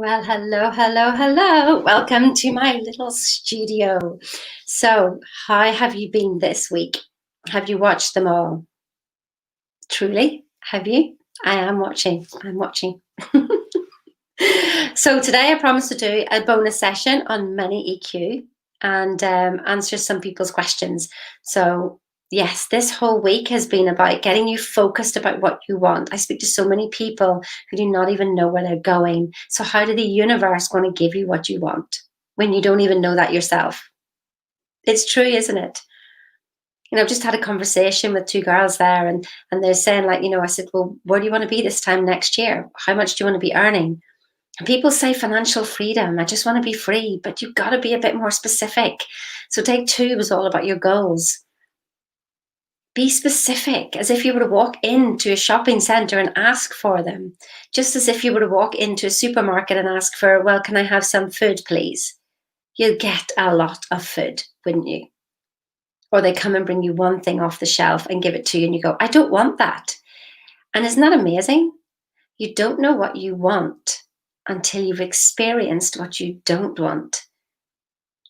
Well, hello, hello, hello. Welcome to my little studio. So, how have you been this week? Have you watched them all? Truly? Have you? I am watching. I'm watching. So, today I promised to do a bonus session on money EQ and answer some people's questions. So, yes, this whole week has been about getting you focused about what you want. I speak to so many people who do not even know where they're going. So, how did the universe going to give you what you want when you don't even know that yourself? It's true, isn't it? I've just had a conversation with two girls there, and they're saying, like, I said, well, where do you want to be this time next year? How much do you want to be earning? And people say financial freedom. I just want to be free, but you've got to be a bit more specific. So, take two was all about your goals. Be specific, as if you were to walk into a shopping centre and ask for them, just as if you were to walk into a supermarket and ask for, well, can I have some food, please? You'll get a lot of food, wouldn't you? Or they come and bring you one thing off the shelf and give it to you, and you go, I don't want that. And isn't that amazing? You don't know what you want until you've experienced what you don't want.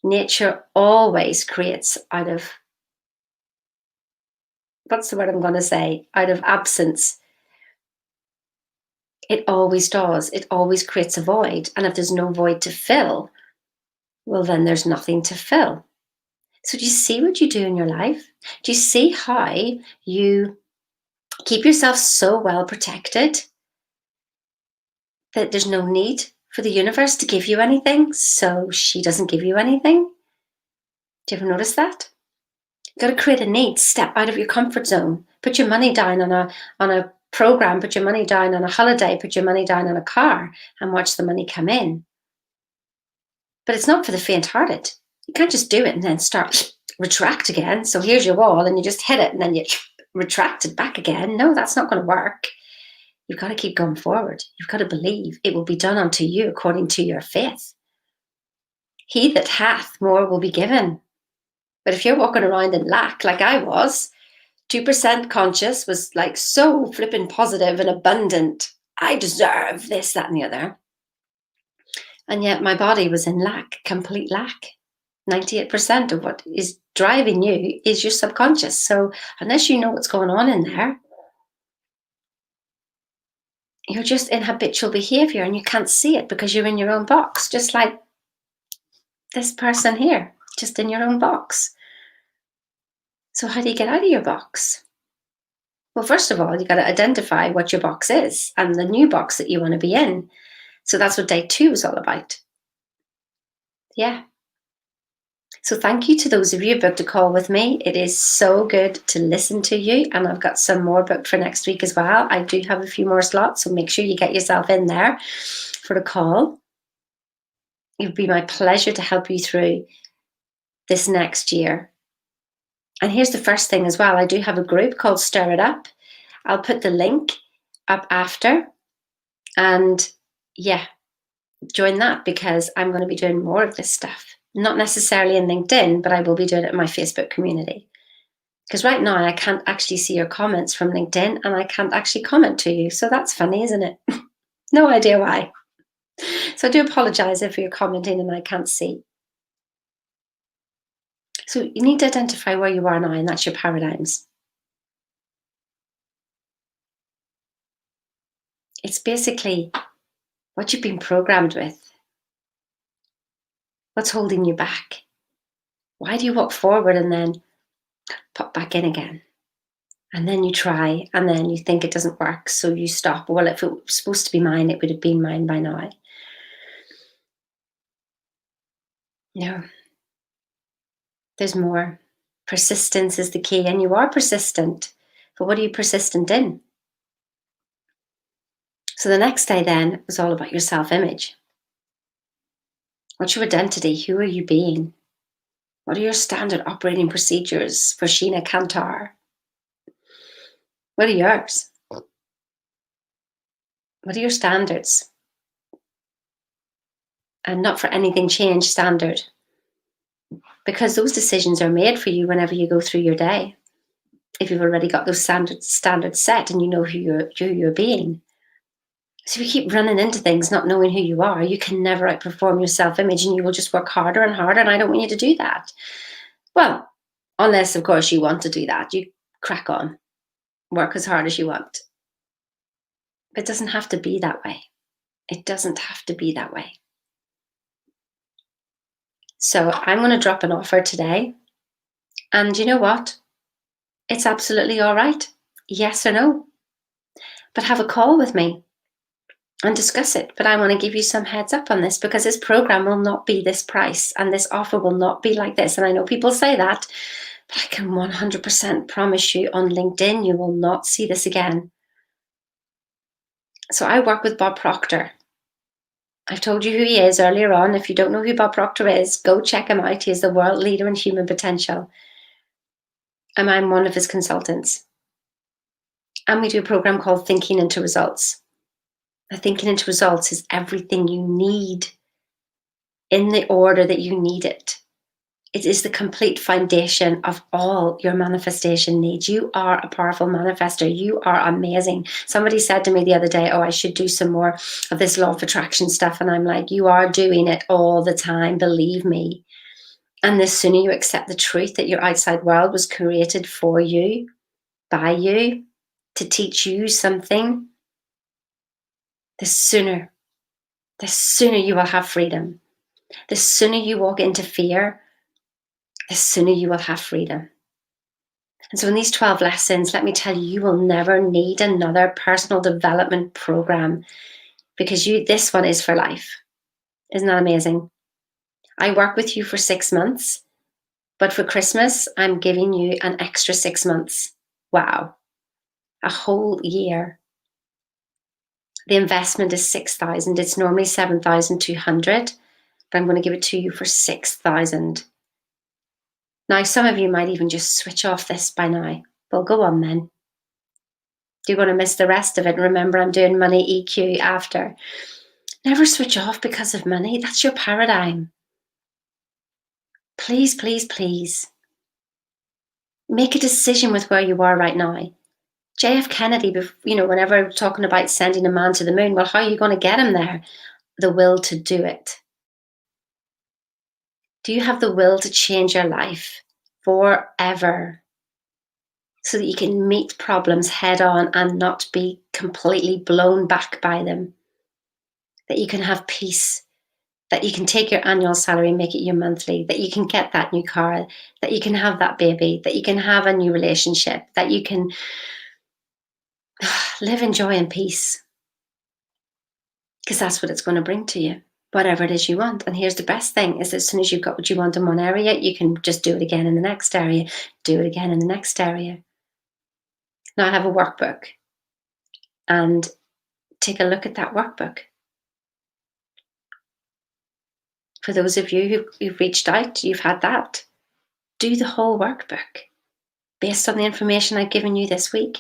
Nature always creates out of, what's the word I'm going to say? Out of absence. It always does. It always creates a void. And if there's no void to fill, well, then there's nothing to fill. So do you see what you do in your life? Do you see how you keep yourself so well protected that there's no need for the universe to give you anything, so she doesn't give you anything? Do you ever notice that? You've got to create a need, step out of your comfort zone, put your money down on a program, put your money down on a holiday, put your money down on a car, and watch the money come in. But it's not for the faint-hearted. You can't just do it and then start retract again. So here's your wall, and you just hit it, and then you retract it back again. No, that's not going to work. You've got to keep going forward. You've got to believe it will be done unto you according to your faith. He that hath, more will be given. But if you're walking around in lack, like I was, 2% conscious, was like so flipping positive and abundant. I deserve this, that, and the other. And yet my body was in lack, complete lack. 98% of what is driving you is your subconscious. So unless you know what's going on in there, you're just in habitual behavior and you can't see it because you're in your own box, just like this person here, just in your own box. So how do you get out of your box? Well, first of all, you got to identify what your box is and the new box that you want to be in. So that's what day 2 is all about. Yeah. So thank you to those of you who booked a call with me. It is so good to listen to you. And I've got some more booked for next week as well. I do have a few more slots, so make sure you get yourself in there for the call. It would be my pleasure to help you through this next year. And here's the first thing as well. I do have a group called Stir It Up. I'll put the link up after. And yeah, join that because I'm going to be doing more of this stuff. Not necessarily in LinkedIn, but I will be doing it in my Facebook community. Because right now I can't actually see your comments from LinkedIn and I can't actually comment to you. So that's funny, isn't it? No idea why. So I do apologize if you're commenting and I can't see. So you need to identify where you are now, and that's your paradigms. It's basically what you've been programmed with. What's holding you back? Why do you walk forward and then pop back in again? And then you try, and then you think it doesn't work, so you stop. Well, if it was supposed to be mine, it would have been mine by now. No. There's more. Persistence is the key, and you are persistent. But what are you persistent in? So the next day then was all about your self-image. What's your identity? Who are you being? What are your standard operating procedures for Sheena Kantar? What are yours? What are your standards? And not for anything change standard. Because those decisions are made for you whenever you go through your day. If you've already got those standards set and you know who you're being. So if you keep running into things not knowing who you are, you can never outperform your self-image, and you will just work harder and harder, and I don't want you to do that. Well, unless, of course, you want to do that. You crack on, work as hard as you want. But it doesn't have to be that way. It doesn't have to be that way. So I'm going to drop an offer today. And you know what? It's absolutely all right. Yes or no. But have a call with me and discuss it. But I want to give you some heads up on this, because this program will not be this price and this offer will not be like this. And I know people say that, but I can 100% promise you on LinkedIn, you will not see this again. So I work with Bob Proctor. I've told you who he is earlier on. If you don't know who Bob Proctor is, go check him out. He is the world leader in human potential. And I'm one of his consultants. And we do a program called Thinking into Results. The Thinking into Results is everything you need in the order that you need it. It is the complete foundation of all your manifestation needs. You are a powerful manifester. You are amazing. Somebody said to me the other day, oh, I should do some more of this law of attraction stuff. And I'm like, you are doing it all the time, believe me. And the sooner you accept the truth that your outside world was created for you, by you, to teach you something, the sooner you will have freedom. The sooner you walk into fear, the sooner you will have freedom. And so in these 12 lessons, let me tell you, you will never need another personal development program, because this one is for life. Isn't that amazing? I work with you for 6 months, but for Christmas, I'm giving you an extra 6 months. Wow. A whole year. The investment is 6,000. It's normally 7,200, but I'm going to give it to you for 6,000. Now, some of you might even just switch off this by now. Well, go on then. You're going to miss the rest of it. Remember, I'm doing money EQ after. Never switch off because of money. That's your paradigm. Please, please, please. Make a decision with where you are right now. JF Kennedy, whenever talking about sending a man to the moon, well, how are you going to get him there? The will to do it. Do you have the will to change your life forever, so that you can meet problems head on and not be completely blown back by them? That you can have peace, that you can take your annual salary and make it your monthly, that you can get that new car, that you can have that baby, that you can have a new relationship, that you can live in joy and peace. Because that's what it's going to bring to you, whatever it is you want. And here's the best thing, is as soon as you've got what you want in one area, you can just do it again in the next area, do it again in the next area. Now I have a workbook, and take a look at that workbook. For those of you who've reached out, you've had that. Do the whole workbook based on the information I've given you this week.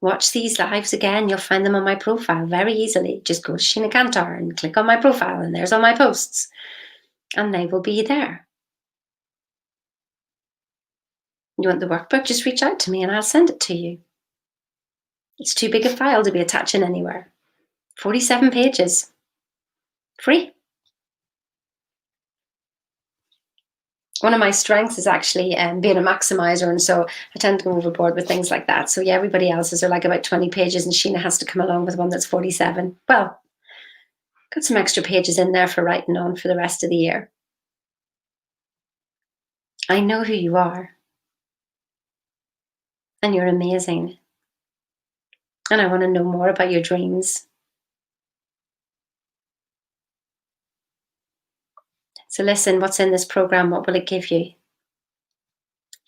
Watch these lives again. You'll find them on my profile very easily. Just go to Sheena Cantor and click on my profile, and there's all my posts, and they will be there. You want the workbook? Just reach out to me and I'll send it to you. It's too big a file to be attaching anywhere. 47 pages. Free. One of my strengths is actually being a maximizer, and so I tend to go overboard with things like that. So yeah, everybody else's are like about 20 pages, and Sheena has to come along with one that's 47. Well, got some extra pages in there for writing on for the rest of the year. I know who you are, and you're amazing. And I want to know more about your dreams. So listen, what's in this program? What will it give you?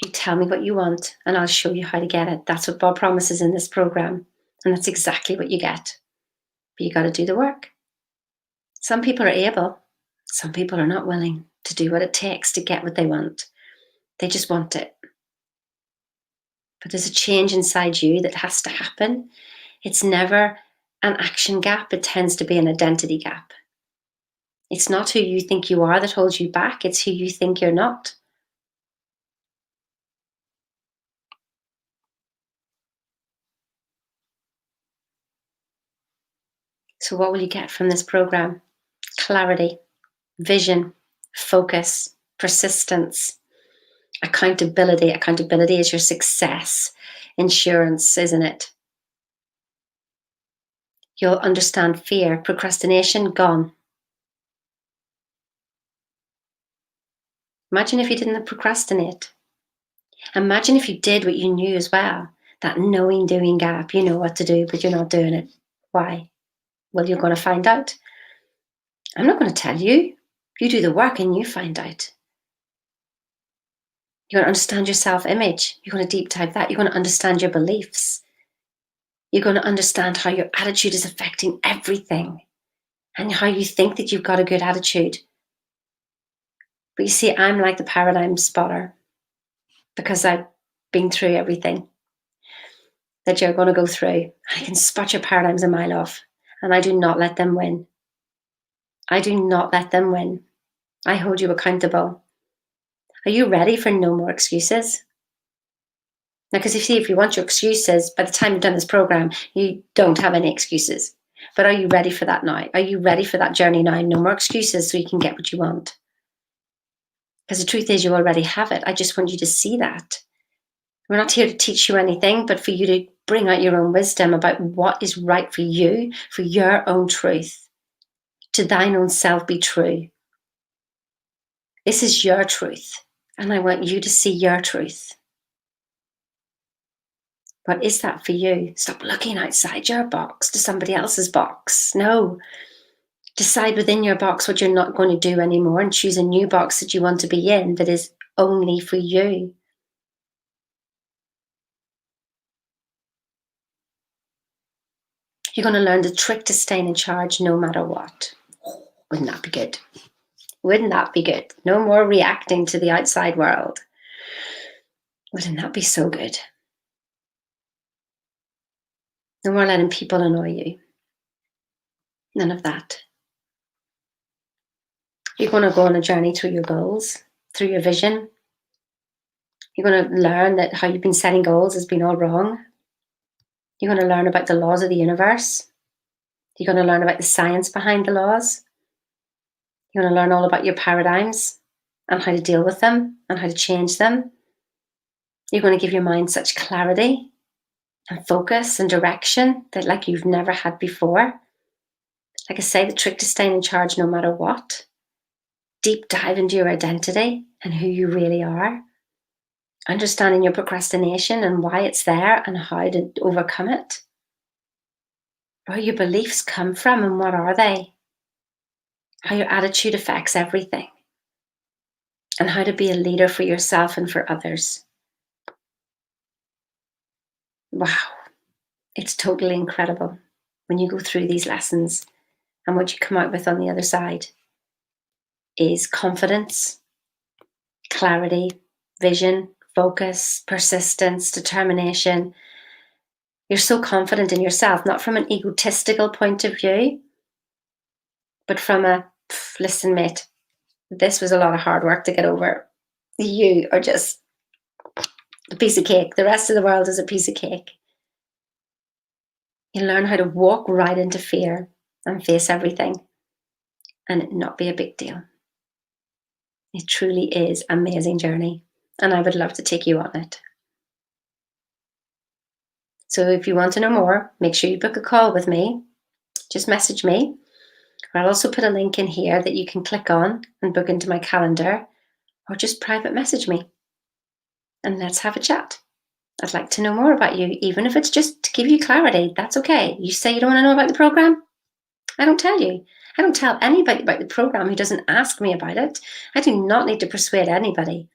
You tell me what you want, and I'll show you how to get it. That's what Bob promises in this program, and that's exactly what you get. But you got to do the work. Some people are able, some people are not willing to do what it takes to get what they want. They just want it. But there's a change inside you that has to happen. It's never an action gap, it tends to be an identity gap. It's not who you think you are that holds you back, it's who you think you're not. So what will you get from this program? Clarity, vision, focus, persistence, accountability. Accountability is your success insurance, isn't it? You'll understand fear, procrastination, gone. Imagine if you didn't procrastinate. Imagine if you did what you knew as well. That knowing doing gap. You know what to do, but you're not doing it. Why? Well, you're going to find out. I'm not going to tell you. You do the work and you find out. You're going to understand your self-image. You're going to deep dive that. You're going to understand your beliefs. You're going to understand how your attitude is affecting everything and how you think that you've got a good attitude. But you see, I'm like the paradigm spotter because I've been through everything that you're going to go through. I can spot your paradigms a mile off, and I do not let them win. I do not let them win. I hold you accountable. Are you ready for no more excuses? Now, because if you want your excuses, by the time you've done this program, you don't have any excuses. But are you ready for that now? Are you ready for that journey now? No more excuses so you can get what you want. Because the truth is you already have it. I just want you to see that. We're not here to teach you anything, but for you to bring out your own wisdom about what is right for you, for your own truth. To thine own self be true. This is your truth, and I want you to see your truth. What is that for you? Stop looking outside your box to somebody else's box. No. Decide within your box what you're not going to do anymore and choose a new box that you want to be in that is only for you. You're going to learn the trick to staying in charge no matter what. Wouldn't that be good? Wouldn't that be good? No more reacting to the outside world. Wouldn't that be so good? No more letting people annoy you. None of that. You're going to go on a journey through your goals, through your vision. You're going to learn that how you've been setting goals has been all wrong. You're going to learn about the laws of the universe. You're going to learn about the science behind the laws. You're going to learn all about your paradigms and how to deal with them and how to change them. You're going to give your mind such clarity and focus and direction that like you've never had before. Like I say, the trick to staying in charge no matter what. Deep dive into your identity and who you really are. Understanding your procrastination and why it's there and how to overcome it. Where your beliefs come from and what are they? How your attitude affects everything. And how to be a leader for yourself and for others. Wow. It's totally incredible when you go through these lessons, and what you come out with on the other side is confidence, clarity, vision, focus, persistence, determination. You're so confident in yourself, not from an egotistical point of view, but from a, listen, mate, this was a lot of hard work to get over. You are just a piece of cake. The rest of the world is a piece of cake. You learn how to walk right into fear and face everything and it not be a big deal. It truly is an amazing journey, and I would love to take you on it. So if you want to know more, make sure you book a call with me. Just message me. I'll also put a link in here that you can click on and book into my calendar, or just private message me and let's have a chat. I'd like to know more about you, even if it's just to give you clarity. That's okay. You say you don't want to know about the program? I don't tell you. I don't tell anybody about the program who doesn't ask me about it. I do not need to persuade anybody.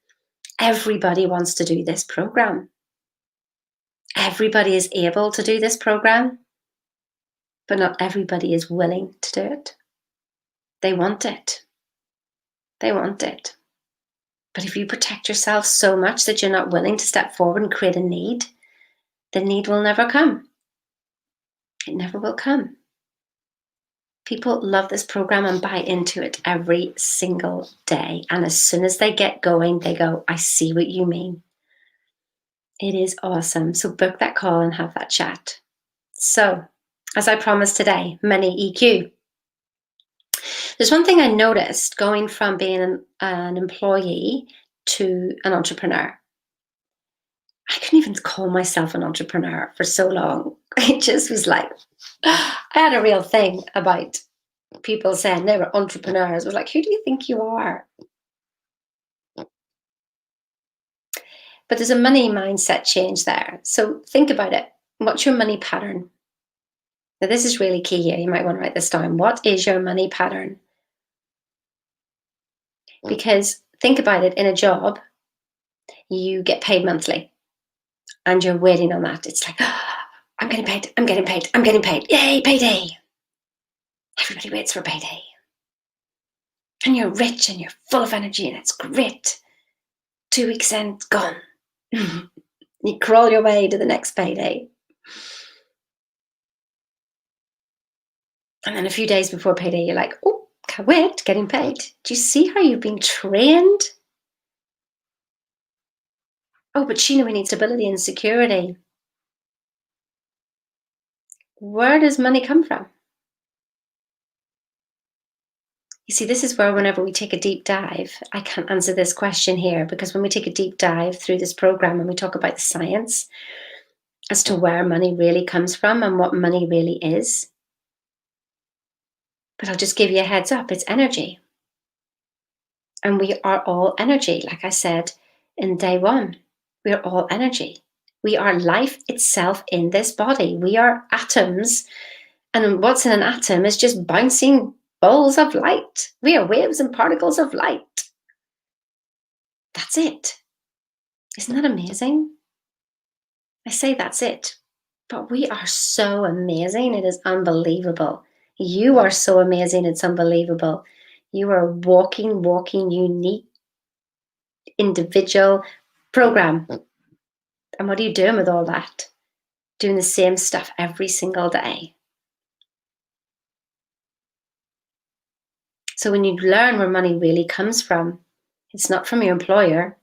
Everybody wants to do this program. Everybody is able to do this program, but not everybody is willing to do it. They want it. They want it. But if you protect yourself so much that you're not willing to step forward and create a need, the need will never come. It never will come. People love this program and buy into it every single day. And as soon as they get going, they go, I see what you mean. It is awesome. So book that call and have that chat. So as I promised today, money EQ. There's one thing I noticed going from being an employee to an entrepreneur. I couldn't even call myself an entrepreneur for so long. It just was like, I had a real thing about people saying they were entrepreneurs. I was like, who do you think you are? But there's a money mindset change there. So think about it. What's your money pattern? Now, this is really key here. You might want to write this down. What is your money pattern? Because think about it, in a job, you get paid monthly and you're waiting on that. It's like, oh, I'm getting paid, I'm getting paid, I'm getting paid. Yay, payday. Everybody waits for payday. And you're rich and you're full of energy and it's great. 2 weeks in, gone. You crawl your way to the next payday. And then a few days before payday, you're like, oh, can't wait, getting paid. Do you see how you've been trained? Oh, but Sheena, we need stability and security. Where does money come from? You see, this is where whenever we take a deep dive, I can't answer this question here, because when we take a deep dive through this program and we talk about the science as to where money really comes from and what money really is. But I'll just give you a heads up, it's energy. And we are all energy, like I said in day one. We are all energy. We are life itself in this body. We are atoms. And what's in an atom is just bouncing balls of light. We are waves and particles of light. That's it. Isn't that amazing? I say that's it. But we are so amazing. It is unbelievable. You are so amazing. It's unbelievable. You are a walking, unique, individual program. And what are you doing with all that? Doing the same stuff every single day. So when you learn where money really comes from, it's not from your employer.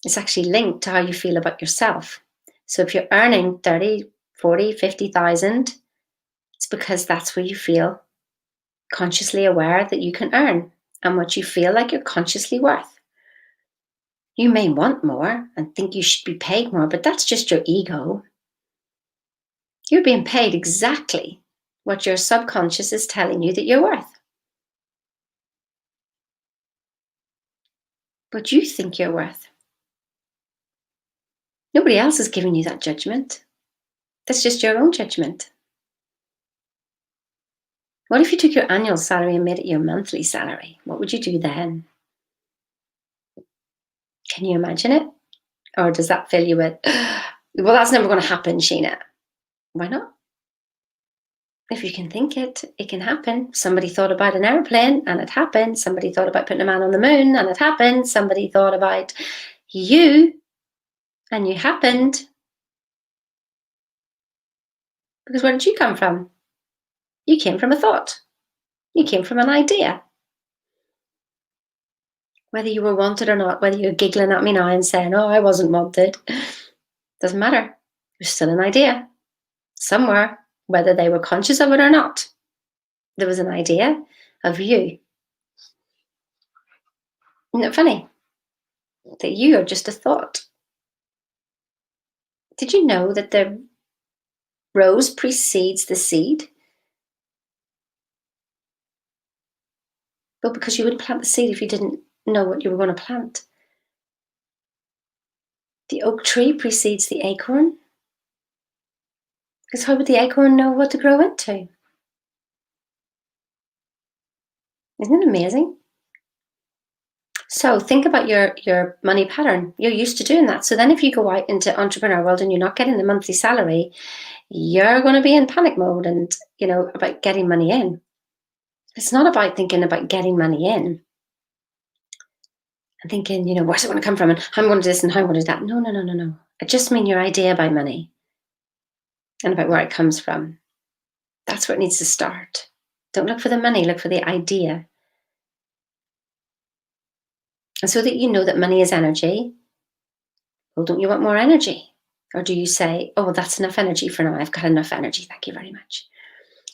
It's actually linked to how you feel about yourself. So if you're earning 30, 40, 50,000, it's because that's where you feel consciously aware that you can earn and what you feel like you're consciously worth. You may want more and think you should be paid more, but that's just your ego. You're being paid exactly what your subconscious is telling you that you're worth. What you think you're worth. Nobody else is giving you that judgment. That's just your own judgment. What if you took your annual salary and made it your monthly salary? What would you do then? Can you imagine it? Or does that fill you with, well, that's never going to happen, Sheena? Why not? If you can think it, it can happen. Somebody thought about an airplane and it happened. Somebody thought about putting a man on the moon and it happened. Somebody thought about you and you happened. Because where did you come from? You came from a thought. You came from an idea. Whether you were wanted or not, whether you're giggling at me now and saying, oh, I wasn't wanted, doesn't matter. There's still an idea somewhere, whether they were conscious of it or not. There was an idea of you. Isn't it funny that you are just a thought? Did you know that the rose precedes the seed? Well, because you wouldn't plant the seed if you didn't know what you were going to plant. The oak tree precedes the acorn. Because how would the acorn know what to grow into? Isn't it amazing? So think about your money pattern. You're used to doing that. So then if you go out into entrepreneur world and you're not getting the monthly salary, you're going to be in panic mode and, about getting money in. It's not about thinking about getting money in and thinking, where's it going to come from and how I'm going to do this and how I'm going to do that. No. I just mean your idea about money and about where it comes from. That's where it needs to start. Don't look for the money, look for the idea. And so that you know that money is energy, well, don't you want more energy? Or do you say, oh, well, that's enough energy for now. I've got enough energy. Thank you very much.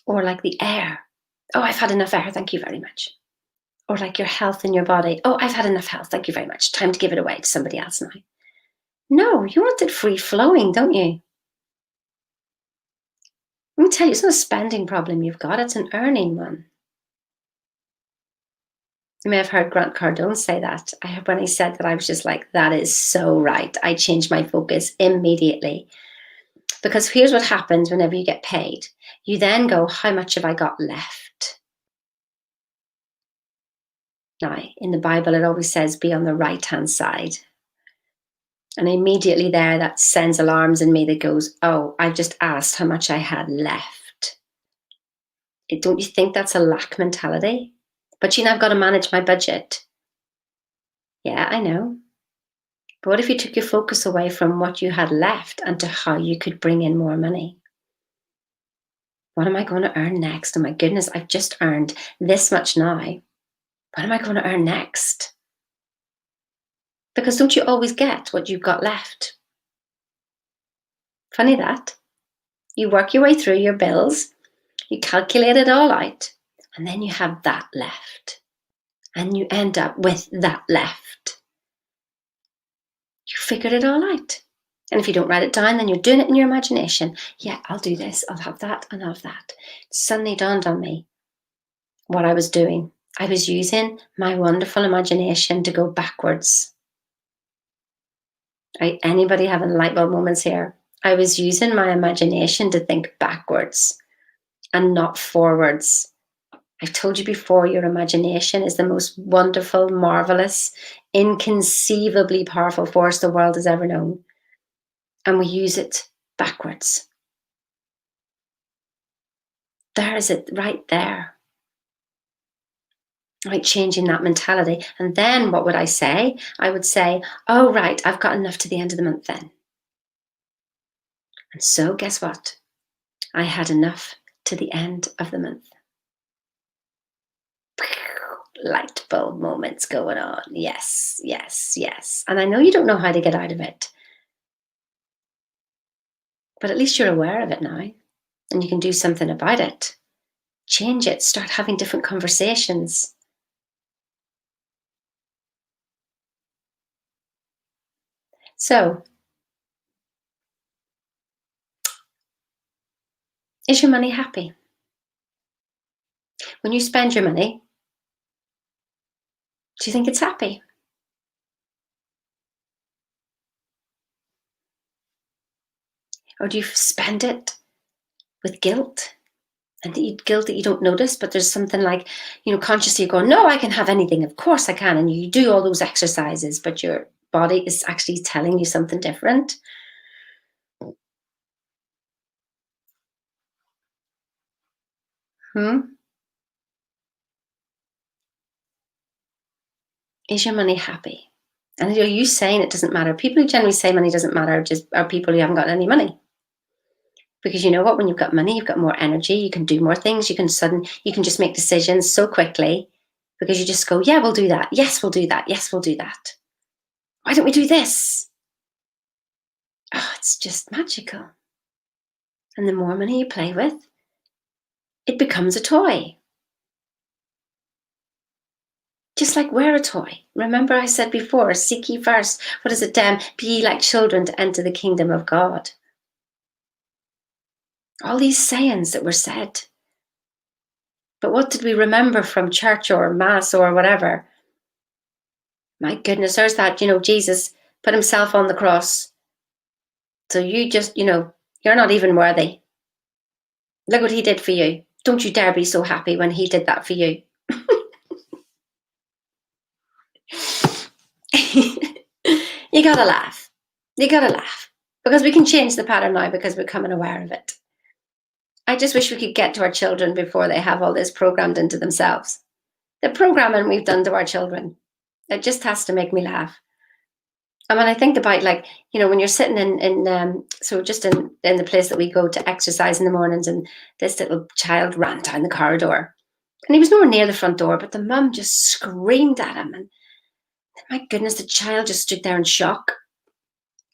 Or like the air. Oh, I've had enough air, thank you very much. Or like your health in your body. Oh, I've had enough health, thank you very much. Time to give it away to somebody else now. No, you want it free flowing, don't you? Let me tell you, it's not a spending problem you've got, it's an earning one. You may have heard Grant Cardone say that. When he said that, I was just like, that is so right. I changed my focus immediately. Because here's what happens whenever you get paid. You then go, how much have I got left? Now, in the Bible, it always says be on the right-hand side. And immediately there, that sends alarms in me that goes, oh, I've just asked how much I had left. Don't you think that's a lack mentality? But I've got to manage my budget. Yeah, I know. But what if you took your focus away from what you had left and to how you could bring in more money? What am I going to earn next? Oh my goodness, I've just earned this much now. What am I going to earn next? Because don't you always get what you've got left? Funny that. You work your way through your bills, you calculate it all out, and then you have that left. And you end up with that left. You figured it all out. And if you don't write it down, then you're doing it in your imagination. Yeah, I'll do this, I'll have that, and I'll have that. It suddenly dawned on me what I was doing. I was using my wonderful imagination to go backwards. Right? Anybody having light bulb moments here? I was using my imagination to think backwards and not forwards. I've told you before, your imagination is the most wonderful, marvelous, inconceivably powerful force the world has ever known. And we use it backwards. There is it right there. Right, changing that mentality. And then what would I say? I would say, oh, right, I've got enough to the end of the month then. And so guess what? I had enough to the end of the month. Light bulb moments going on. Yes, yes, yes. And I know you don't know how to get out of it. But at least you're aware of it now. And you can do something about it. Change it. Start having different conversations. So, is your money happy? When you spend your money, do you think it's happy? Or do you spend it with guilt? And guilt that you don't notice, but there's something like, consciously you're going, no, I can have anything. Of course I can. And you do all those exercises, but your body is actually telling you something different. Is your money happy? And are you saying it doesn't matter? People who generally say money doesn't matter just are people who haven't got any money. Because you know what? When you've got money, you've got more energy. You can do more things. You can just make decisions so quickly because you just go, yeah, we'll do that. Yes, we'll do that. Yes, we'll do that. Why don't we do this? Oh, it's just magical. And the more money you play with, it becomes a toy. Just like wear a toy. Remember I said before, seek ye first. What is it, be ye like children to enter the kingdom of God. All these sayings that were said. But what did we remember from church or mass or whatever? My goodness, there's that, Jesus put himself on the cross. So you just, you're not even worthy. Look what he did for you. Don't you dare be so happy when he did that for you. You gotta laugh. You gotta laugh. Because we can change the pattern now because we're becoming aware of it. I just wish we could get to our children before they have all this programmed into themselves. The programming we've done to our children, it just has to make me laugh. And when I think about, when you're sitting so just in the place that we go to exercise in the mornings, and this little child ran down the corridor, and he was nowhere near the front door, but the mum just screamed at him, and my goodness, the child just stood there in shock.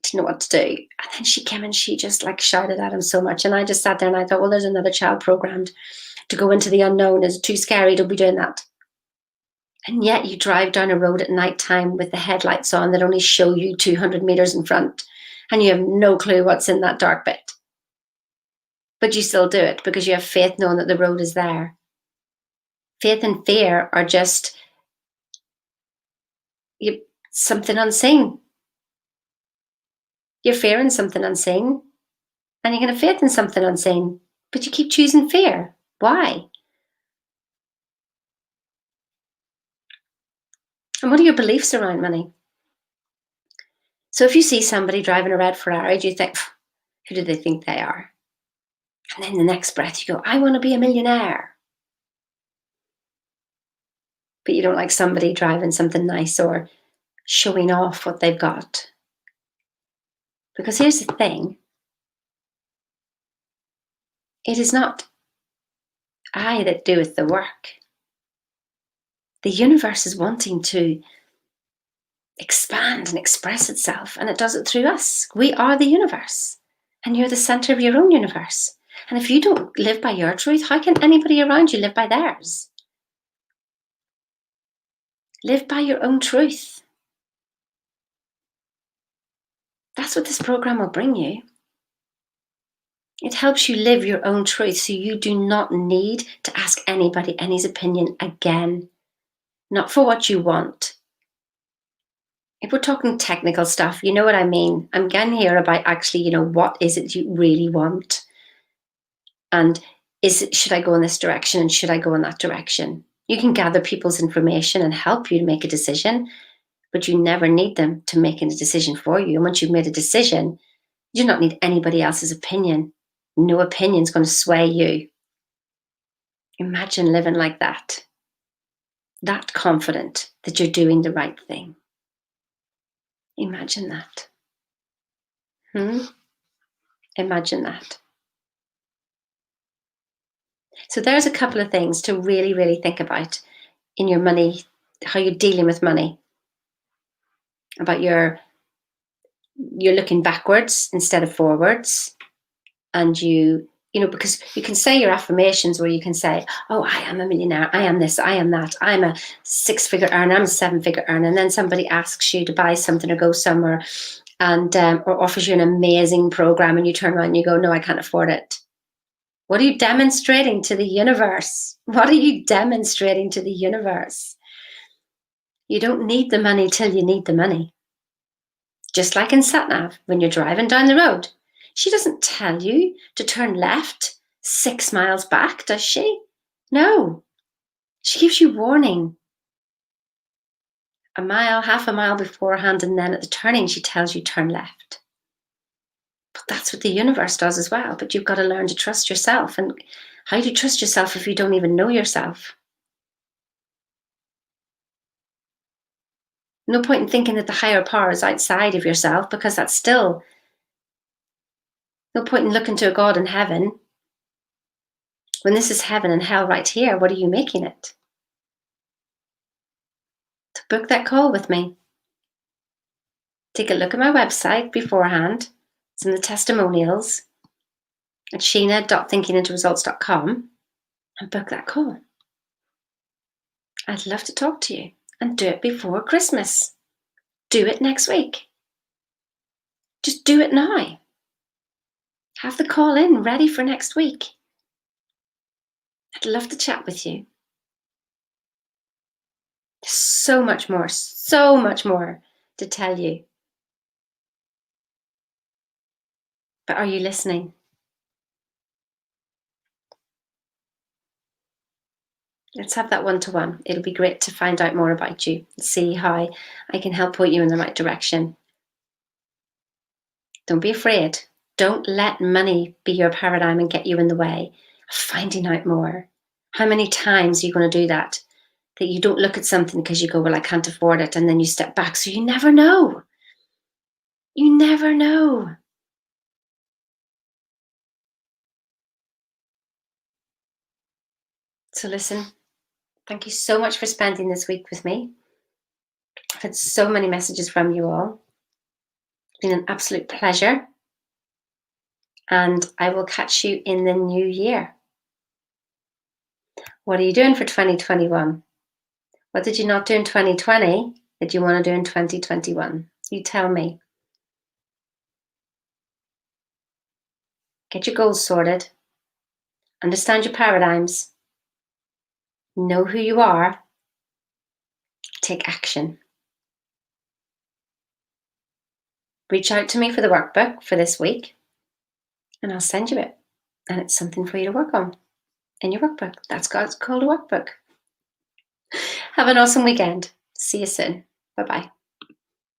Didn't know what to do. And then she came and she just like shouted at him so much. And I just sat there and I thought, well, there's another child programmed to go into the unknown. Is too scary to be doing that. And yet you drive down a road at night time with the headlights on that only show you 200 meters in front. And you have no clue what's in that dark bit. But you still do it because you have faith knowing that the road is there. Faith and fear are just something unseen. You're fearing something unseen, and you're going to have faith in something unseen, but you keep choosing fear. Why? And what are your beliefs around money? So if you see somebody driving a red Ferrari, do you think, who do they think they are? And then the next breath you go, I want to be a millionaire. But you don't like somebody driving something nice or showing off what they've got. Because here's the thing. It is not I that doeth the work. The universe is wanting to expand and express itself, and it does it through us. We are the universe, and you're the center of your own universe. And if you don't live by your truth, how can anybody around you live by theirs? Live by your own truth. That's what this program will bring you. It helps you live your own truth so you do not need to ask anybody any's opinion again. Not for what you want. If we're talking technical stuff, you know what I mean. I'm getting here about actually, what is it you really want? And should I go in this direction and should I go in that direction? You can gather people's information and help you to make a decision, but you never need them to make a decision for you. And once you've made a decision, you do not need anybody else's opinion. No opinion's going to sway you. Imagine living like that. That confident that you're doing the right thing. Imagine that. Imagine that. So there's a couple of things to really, really think about in your money, how you're dealing with money. About you're looking backwards instead of forwards. And because you can say your affirmations where you can say, oh, I am a millionaire, I am this, I am that, I'm a 6-figure earner, I'm a 7-figure earner. And then somebody asks you to buy something or go somewhere and or offers you an amazing program and you turn around and you go, no, I can't afford it. What are you demonstrating to the universe? What are you demonstrating to the universe? You don't need the money till you need the money. Just like in SatNav, when you're driving down the road, she doesn't tell you to turn left 6 miles back, does she? No. She gives you warning. A mile, half a mile beforehand, and then at the turning, she tells you turn left. But that's what the universe does as well. But you've got to learn to trust yourself. And how do you trust yourself if you don't even know yourself? No point in thinking that the higher power is outside of yourself, because that's still no point in looking to a God in heaven. When this is heaven and hell right here, what are you making it? To book that call with me, take a look at my website beforehand. It's in the testimonials at sheena.thinkingintoresults.com and book that call. I'd love to talk to you, and do it before Christmas. Do it next week. Just do it now. Have the call in ready for next week. I'd love to chat with you. There's so much more to tell you. But are you listening? Let's have that one-to-one. It'll be great to find out more about you, see how I can help point you in the right direction. Don't be afraid. Don't let money be your paradigm and get you in the way of finding out more. How many times are you going to do that? That you don't look at something because you go, well, I can't afford it. And then you step back. So you never know. You never know. So listen, thank you so much for spending this week with me. I've had so many messages from you all. been an absolute pleasure. And I will catch you in the new year. What are you doing for 2021? What did you not do in 2020 that you want to do in 2021? You tell me. Get your goals sorted. Understand your paradigms. Know who you are. Take action. Reach out to me for the workbook for this week and I'll send you it. And it's something for you to work on in your workbook. That's called a workbook. Have an awesome weekend. See you soon. Bye-bye.